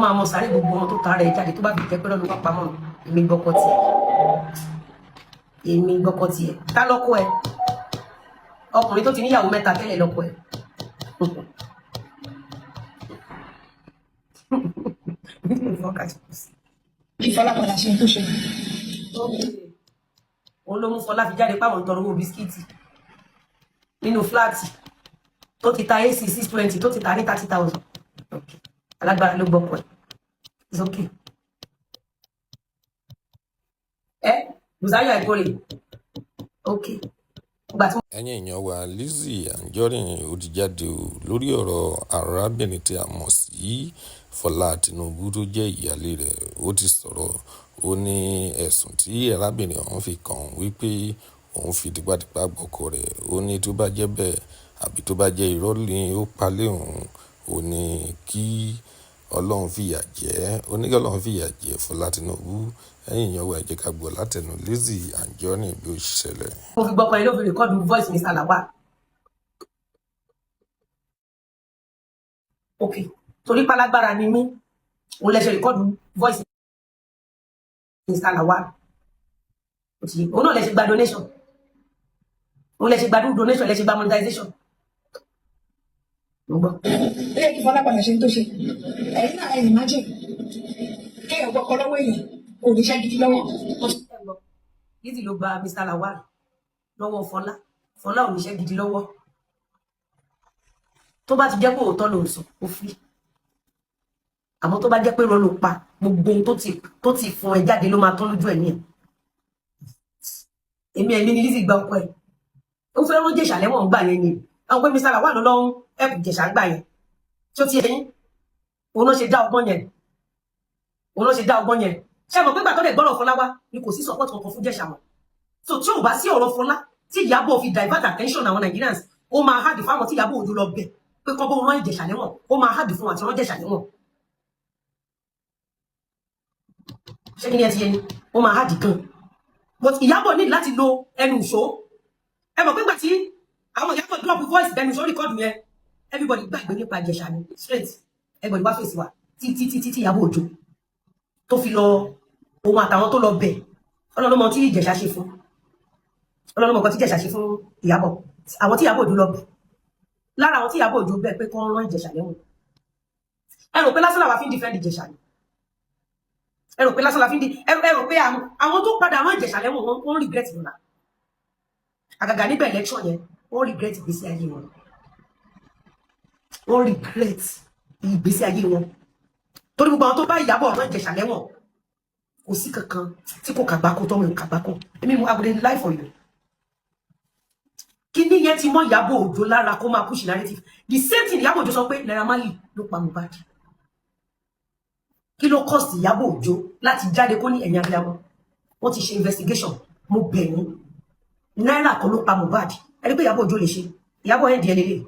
máa mọ sáré gbogbo ọmọ tó tara ẹ̀ jáde tó bá fi jẹ́ pé lọ́dún wá pamọ́ èmi gbọ́kọ̀ tiẹ̀ ká lọ́kọ ẹ̀ ọkùnrin tó ti níyàwó mẹ́ta tẹ́lẹ̀ lọ́kọ ẹ̀ Ìfọlá padà ṣe tó ṣe. Òun ló mú Fọlá fi jáde páwọn tọrọ owó bisikíìtì nínú fúláàtì tó ti ta AC 620 tó ti ta ní 30,000. Alágbára ló gbọ́kọ̀ ẹ̀. It's okay. Bùsáyọ̀ ìkórè. Okay. Ẹ̀yin èèyàn wa, Lizzy Anjorin ó ti jáde lórí ọ̀rọ̀ arábìnrin tí a mọ̀ sí Fọlá Tinubu tó jẹ́ ìyáálé rẹ̀. Ó ti sọ̀rọ̀, ó ní ẹ̀sùn tí arábìnrin ọ̀hún fi kàn wípé òun fi tipátipá gbọ́kọ rẹ̀. Ó ní tó bá jẹ́ bẹ́ẹ̀ àbí tó bá jẹ́ irọ́ ni ó palẹ̀ òun, ó ní kí Ọlọ́run fìyà jẹ, ó ní kí Ọlọ́run fìyà jẹ Fọlá Tinubu. Ẹ̀yin èèyàn wa, ẹ jẹ́ ká gbọ́ látẹnu Lizzy Anjorin bí ó ṣe ṣẹlẹ̀. Mo fi gbọ́kọ̀ ẹ̀ ló fi rìkọ́dù voice Mr. Lawal. Okay. Torí pálágbára ni mí, òun lẹ ṣe rìkọ́dù voice Mr. Lawal. Òun náà lẹ ṣe gba donation. Òun lẹ ṣe gba donation, lẹ ṣe gba monetization. Ilé Ìfọlá padà ṣe tó ṣe. Ẹ̀yin náà ẹ̀yìn májè. Kéèyàn gbọ́kọ lọ́wọ́ èèyàn, kò ní iṣẹ́ gidi lọ́wọ́. Lizzy ló gba Mr. Lawal lọ́wọ́ Fọlá. Fọlá ò ní iṣẹ́ gidi lọ́wọ́. Tó bá ti jẹ́ pé òótọ́ ló ń sọ, ó fi. Àmọ́ tó bá jẹ́ pé irọ́ ló pa, gbogbo ohun tó ti fún ẹ jáde ló máa tán lójú ẹ̀mí ẹ̀. Èmi ni Lizzy gba ọkọ ẹ̀. Ó fẹ́ rán Jẹ̀ṣà lẹ́wọ̀n gbà yẹn ni. Àwọn pé Mr. Lawal lọ́wọ́ ẹ̀kú Jẹ̀ṣà gbà yẹn. Tí ó ti ẹyin, òun ló ṣe dá ọgbọ́n yẹn. Ṣé mo pé gbà tó lè gbọ́rọ̀ Fọlá wá ni kò sí support kankan fún Jẹ̀ṣà mọ́. So tí ò bá sí ọ̀rọ̀ Fọlá tí Ìyábọ̀ fi divert attention àwọn Nigerians, ó máa hard fáwọn tí Ìyábọ̀ Òjó lọ bẹ̀ pé kọ́ bó rán Ìjẹ̀ṣà lẹ́wọ̀n, ó máa hard fún àti rán Jẹ̀ṣà lẹ́wọ̀n. Ṣé kí ni ẹ ti yẹ ni? Ó máa hard gan. But Ìyábọ̀ ní láti lo ẹnu ìṣó. Ẹ mọ̀ pé gbà tí àwọn Ìyábọ̀ drop voice ẹnu ìṣó record yẹn, everybody gbàgbé nípa Ìjẹ̀ṣà ni straight. Everybody wá fèsì wa tí Ìyábọ̀ Òjó tó fi lọ òun àtàwọn tó lọ bẹ̀. Ọlọ́run mọ̀ tí Ìjẹ̀ṣà ṣe fún. Ọlọ́run mọ̀ kan tí Ìjẹ̀ṣà ṣe fún Ìyábọ̀. Àwọn tí Ìyábọ̀ Òjó lọ bẹ̀. Lára àwọn tí Ìyábọ̀ Òjó bẹ̀ pé kọ́ rán Ìjẹ̀ṣà lẹ́wọ̀n. Ẹ rò pé lásán làwa fi ń defend Ìjẹ̀ṣà ni. Ẹ rò pé lásán làwa fi ń ẹ rò pé àwọn tó padà rán Ìjẹ̀ṣà lẹ́wọ̀n wọ́n regret lọ́la. Àgàgà níbẹ̀ election yẹn, wọ́n regret ìgbésí ayé wọn. Wọ́n regret ìgbésí ayé wọn. Torí gbogbo àwọn tó bá Ìyábọ̀ rán Ìjẹ̀ṣà lẹ́wọ̀n kò sí kankan tí kò kàgbákò tó wọn kàgbákò. Èmi mo agode life for you. Kí ni yẹn ti mọ Ìyábọ̀ Òjó lára kó máa push narrative. The same thing Ìyábọ̀ Òjó sọ pé Naira Marley ló pa Mohbad. Kí ló cost Ìyábọ̀ Òjó láti jáde kó ní ẹ̀yìn abiyamọ? Wọ́n ti ṣe investigation. Mo bẹ̀ yín. Naira kan ló pa Mohbad. Ẹ rí pé Ìyábọ̀ Òjó lè ṣe. Ìyábọ̀ ẹ̀ díẹ̀ lélẹ̀.